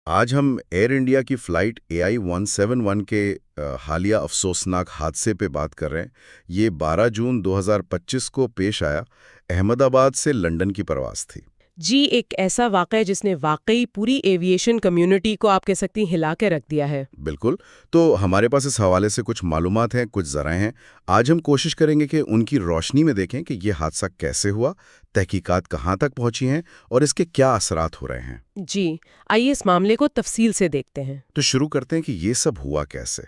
آج ہم year India کی فلائٹ AI-171 کے حالیہ افسوسناک حادثے پہ بات کر رہے ہیں۔ یہ 12 جون 2025 کو پیش آیا، احمد آباد سے لنڈن کی پرواز تھی۔ جی، ایک ایسا واقعہ جس نے واقعی پوری ایویشن کمیونٹی کو آپ کہہ سکتی ہلا کے رکھ دیا ہے۔ بالکل، تو ہمارے پاس اس حوالے سے کچھ معلومات ہیں، کچھ ذرائع ہیں۔ آج ہم کوشش کریں گے کہ ان کی روشنی میں دیکھیں کہ یہ حادثہ کیسے ہوا، تحقیقات کہاں تک پہنچی ہیں اور اس کے کیا اثرات ہو رہے ہیں۔ جی، آئیے اس معاملے کو تفصیل سے دیکھتے ہیں۔ تو شروع کرتے ہیں کہ یہ سب ہوا کیسے۔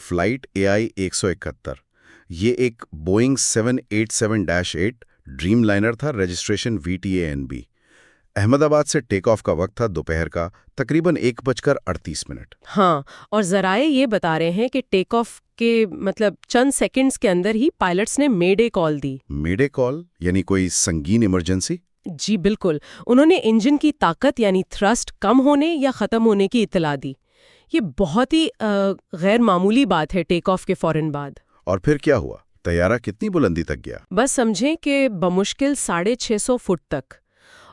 فلائٹ AI-171 یہ ایک بوئنگ 787-8 ڈریم لائنر تھا، رجسٹریشن VTANB۔ احمد آباد سے ٹیک آف کا وقت تھا دوپہر کا تقریباً 1:38۔ ہاں، اور ذرائع یہ بتا رہے ہیں کہ ٹیک آف کے چند سیکنڈز کے اندر ہی پائلٹس نے میڈے کال دی۔ میڈے کال یعنی کوئی سنگین ایمرجنسی؟ جی بالکل، انہوں نے انجن کی طاقت یعنی تھرسٹ کم ہونے یا ختم ہونے کی اطلاع دی۔ یہ بہت ہی غیر معمولی بات ہے ٹیک آف کے فوراً بعد۔ اور پھر کیا ہوا؟ طیارہ کتنی بلندی تک گیا؟ بس سمجھیں کہ بمشکل 650 فٹ تک،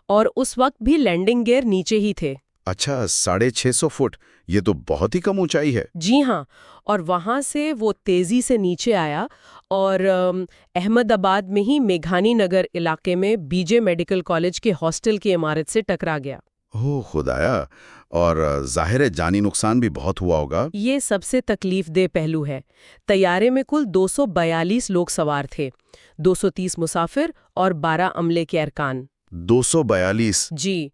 اور اس وقت بھی لینڈنگ گیئر نیچے ہی تھے۔ اچھا، 650 فٹ، یہ تو بہت ہی کم اونچائی ہے۔ جی ہاں، اور وہاں سے وہ تیزی سے نیچے آیا اور احمد آباد میں ہی میگھانی نگر علاقے میں BJ میڈیکل کالج کے ہاسٹل کی عمارت سے ٹکرا گیا۔ اوہ خدایا، اور ظاہر ہے جانی نقصان بھی بہت ہوا ہوگا۔ یہ سب سے تکلیف دہ پہلو ہے۔ طیارے میں کل 242 لوگ سوار تھے، 230 مسافر اور 12 عملے کے ارکان۔ 242؟ جی،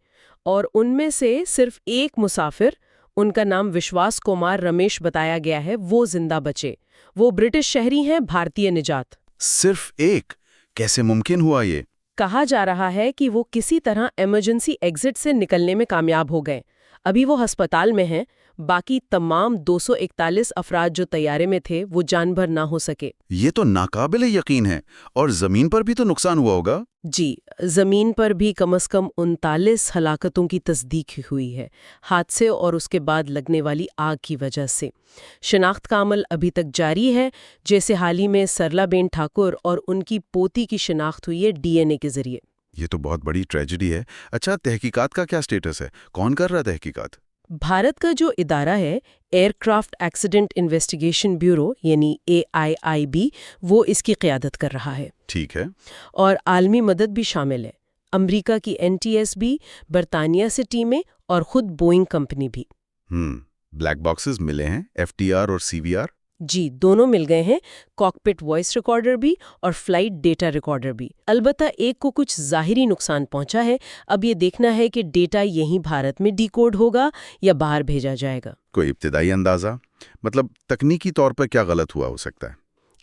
اور ان میں سے صرف ایک مسافر، ان کا نام وشواس کمار رمیش بتایا گیا ہے، وہ زندہ بچے۔ وہ برٹش شہری ہیں، بھارتیہ نجات۔ صرف ایک؟ کیسے ممکن ہوا یہ؟ کہا جا رہا ہے کہ وہ کسی طرح ایمرجنسی ایگزٹ سے نکلنے میں کامیاب ہو گئے۔ ابھی وہ ہسپتال میں ہیں۔ باقی تمام 241 افراد جو طیارے میں تھے وہ جان بھر نہ ہو سکے۔ یہ تو ناقابل یقین ہے۔ اور زمین پر بھی تو نقصان ہوا ہوگا؟ جی، زمین پر بھی کم از کم 39 ہلاکتوں کی تصدیق ہوئی ہے، حادثے اور اس کے بعد لگنے والی آگ کی وجہ سے۔ شناخت کا عمل ابھی تک جاری ہے، جیسے حال ہی میں سرلا بین ٹھاکر اور ان کی پوتی کی شناخت ہوئی ہے DNA کے ذریعے۔ یہ تو بہت بڑی ٹریجڈی ہے۔ اچھا، تحقیقات کا کیا سٹیٹس ہے؟ کون کر رہا تحقیقات؟ بھارت کا جو ادارہ ہے aircraft accident investigation bureau یعنی AIIB، وہ اس کی قیادت کر رہا ہے۔ ٹھیک ہے۔ اور عالمی مدد بھی شامل ہے، امریکہ کی NTSB، برطانیہ سے ٹیمیں اور خود بوئنگ کمپنی بھی۔ بلیک باکسز ملے ہیں، FTR اور CVR؟ جی، دونوں مل گئے ہیں، کاکپٹ وائس ریکارڈر بھی اور فلائٹ ڈیٹا ریکارڈر بھی۔ البتہ ایک کو کچھ ظاہری نقصان پہنچا ہے۔ اب یہ دیکھنا ہے کہ ڈیٹا یہیں بھارت میں ڈی کوڈ ہوگا یا باہر بھیجا جائے گا۔ کوئی ابتدائی اندازہ؟ تکنیکی طور پر کیا غلط ہوا ہو سکتا ہے؟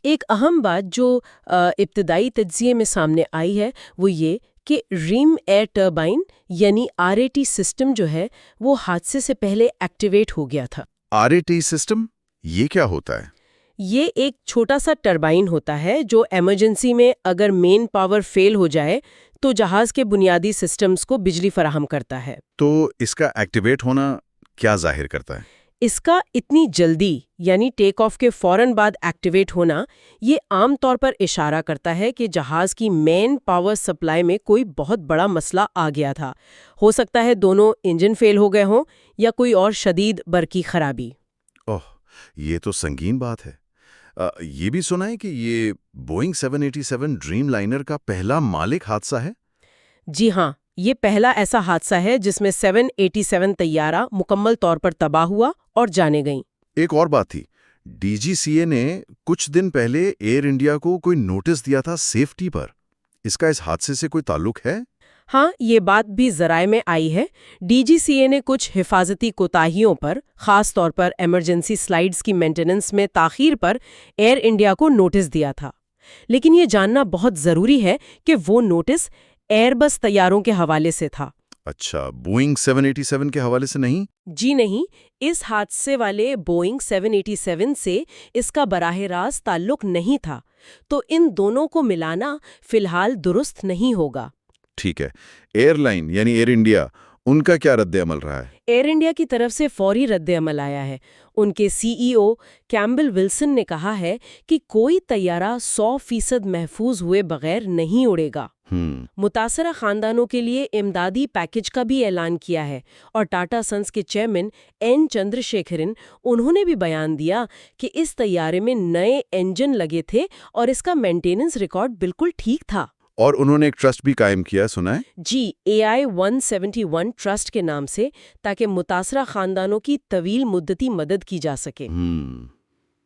ایک اہم بات جو ابتدائی تجزیے میں سامنے آئی ہے وہ یہ کہ ریم ایئر ٹربائن یعنی RAT سسٹم جو ہے وہ حادثے سے پہلے ایکٹیویٹ ہو گیا تھا۔ RAT سسٹم یہ کیا ہوتا ہے؟ یہ ایک چھوٹا سا ٹربائن ہوتا ہے جو ایمرجنسی میں اگر مین پاور فیل ہو جائے تو جہاز کے بنیادی سسٹمز کو بجلی فراہم کرتا ہے۔ تو اس کا ایکٹیویٹ ہونا کیا ظاہر کرتا ہے؟ اس کا اتنی جلدی یعنی ٹیک آف کے فوراً بعد ایکٹیویٹ ہونا یہ عام طور پر اشارہ کرتا ہے کہ جہاز کی مین پاور سپلائی میں کوئی بہت بڑا مسئلہ آ گیا تھا۔ ہو سکتا ہے دونوں انجن فیل ہو گئے ہوں یا کوئی اور شدید برقی خرابی۔ اوہ، یہ تو سنگین بات ہے۔ یہ بھی سنا ہے کہ یہ بوئنگ 787 ڈریم لائنر کا پہلا مالک حادثہ ہے؟ جی ہاں، یہ پہلا ایسا حادثہ ہے جس میں 787 طیارہ مکمل طور پر تباہ ہوا اور جانے گئیں۔ ایک اور بات تھی، DGCA نے کچھ دن پہلے ایئر انڈیا کو کوئی نوٹس دیا تھا سیفٹی پر۔ اس کا اس حادثے سے کوئی تعلق ہے؟ ہاں، یہ بات بھی ذرائع میں آئی ہے۔ DGCA نے کچھ حفاظتی کوتاہیوں پر، خاص طور پر ایمرجنسی سلائیڈز کی مینٹیننس میں تاخیر پر ایئر انڈیا کو نوٹس دیا تھا۔ لیکن یہ جاننا بہت ضروری ہے کہ وہ نوٹس ایئر بس طیاروں کے حوالے سے تھا۔ اچھا، بوئنگ 787 کے حوالے سے نہیں؟ جی نہیں، اس حادثے والے بوئنگ 787 سے اس کا براہ راست تعلق نہیں تھا، تو ان دونوں کو ملانا فی الحال درست نہیں ہوگا۔ ٹھیک ہے، ایئر لائن یعنی ایئر انڈیا، ان کا کیا رد عمل رہا ہے؟ ایئر انڈیا کی طرف سے فوری رد عمل آیا ہے۔ ان کے CEO کیمبل ولسن نے کہا ہے کہ کوئی طیارہ 100% محفوظ ہوئے بغیر نہیں اڑے گا۔ متاثرہ خاندانوں کے لیے امدادی پیکج کا بھی اعلان کیا ہے، اور ٹاٹا سنس کے چیئرمین این چندر شیکھرن انہوں نے بھی بیان دیا کہ اس طیارے میں نئے انجن لگے تھے اور اس کا مینٹیننس ریکارڈ بالکل ٹھیک تھا۔ اور انہوں نے ایک ٹرسٹ بھی قائم کیا، سنا ہے؟ جی، AI-171 ٹرسٹ کے نام سے، تاکہ متاثرہ خاندانوں کی طویل مدتی مدد کی جا سکے۔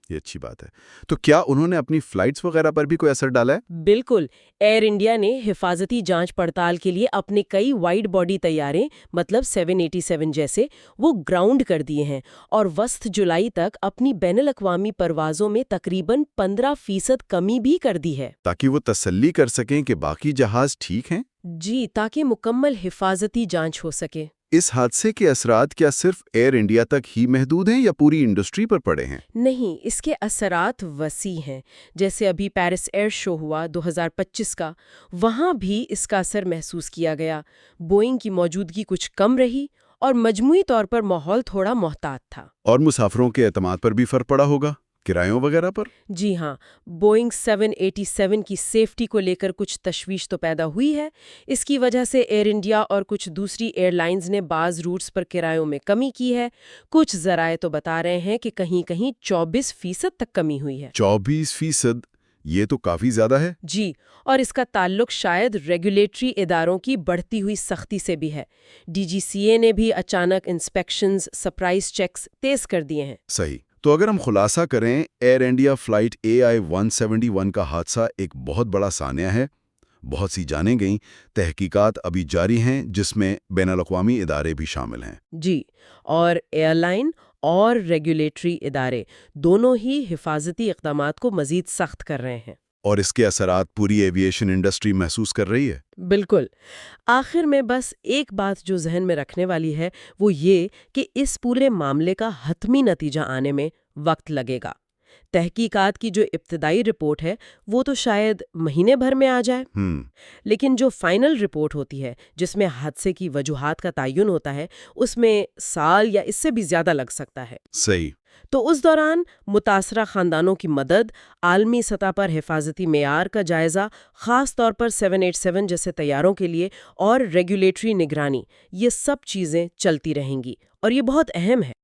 یہ اچھی بات ہے۔ تو کیا انہوں نے اپنی فلائٹس وغیرہ پر بھی کوئی اثر ڈالا ہے؟ بالکل، ایئر انڈیا نے حفاظتی جانچ پڑتال کے لیے اپنے کئی وائڈ باڈی طیارے، مطلب 787 جیسے، وہ گراؤنڈ کر دیے ہیں، اور وسط جولائی تک اپنی بین الاقوامی پروازوں میں تقریباً 15% کمی بھی کر دی ہے۔ تاکہ وہ تسلی کر سکیں کہ باقی جہاز ٹھیک ہیں؟ جی، تاکہ مکمل حفاظتی جانچ ہو سکے۔ اس حادثے کے اثرات کیا صرف ایئر انڈیا تک ہی محدود ہیں یا پوری انڈسٹری پر پڑے ہیں؟ نہیں، اس کے اثرات وسیع ہیں۔ جیسے ابھی پیرس ایئر شو ہوا 2025 کا، وہاں بھی اس کا اثر محسوس کیا گیا۔ بوئنگ کی موجودگی کچھ کم رہی اور مجموعی طور پر ماحول تھوڑا محتاط تھا۔ اور مسافروں کے اعتماد پر بھی فرق پڑا ہوگا، کرایوں وغیرہ پر؟ جی ہاں، بوئنگ 787 کی سیفٹی کو لے کر کچھ تشویش تو پیدا ہوئی ہے۔ اس کی وجہ سے ایئر انڈیا اور کچھ دوسری ایئر لائنز نے بعض روٹس پر کرایوں میں کمی کی ہے۔ کچھ ذرائع تو بتا رہے ہیں کہ کہیں کہیں 24% تک کمی ہوئی ہے۔ 24%؟ یہ تو کافی زیادہ ہے۔ جی، اور اس کا تعلق شاید ریگولیٹری اداروں کی بڑھتی ہوئی سختی سے بھی ہے۔ DGCA نے بھی اچانک انسپیکشنز، سرپرائز چیکس تیز کر دیے ہیں۔ صحیح۔ تو اگر ہم خلاصہ کریں، ایئر انڈیا فلائٹ AI-171 کا حادثہ ایک بہت بڑا سانحہ ہے۔ بہت سی جانیں گئیں، تحقیقات ابھی جاری ہیں جس میں بین الاقوامی ادارے بھی شامل ہیں۔ جی، اور ایئر لائن اور ریگولیٹری ادارے دونوں ہی حفاظتی اقدامات کو مزید سخت کر رہے ہیں۔ اور اس کے اثرات پوری ایویشن انڈسٹری محسوس کر رہی ہے۔ بالکل۔ آخر میں بس ایک بات جو ذہن میں رکھنے والی ہے وہ یہ کہ اس پورے معاملے کا حتمی نتیجہ آنے میں وقت لگے گا۔ تحقیقات کی جو ابتدائی رپورٹ ہے وہ تو شاید مہینے بھر میں آ جائے، لیکن جو فائنل رپورٹ ہوتی ہے جس میں حادثے کی وجوہات کا تعین ہوتا ہے، اس میں سال یا اس سے بھی زیادہ لگ سکتا ہے۔ صحیح۔ تو اس دوران متاثرہ خاندانوں کی مدد، عالمی سطح پر حفاظتی معیار کا جائزہ، خاص طور پر 787 جیسے طیاروں کے لیے، اور ریگولیٹری نگرانی، یہ سب چیزیں چلتی رہیں گی، اور یہ بہت اہم ہے۔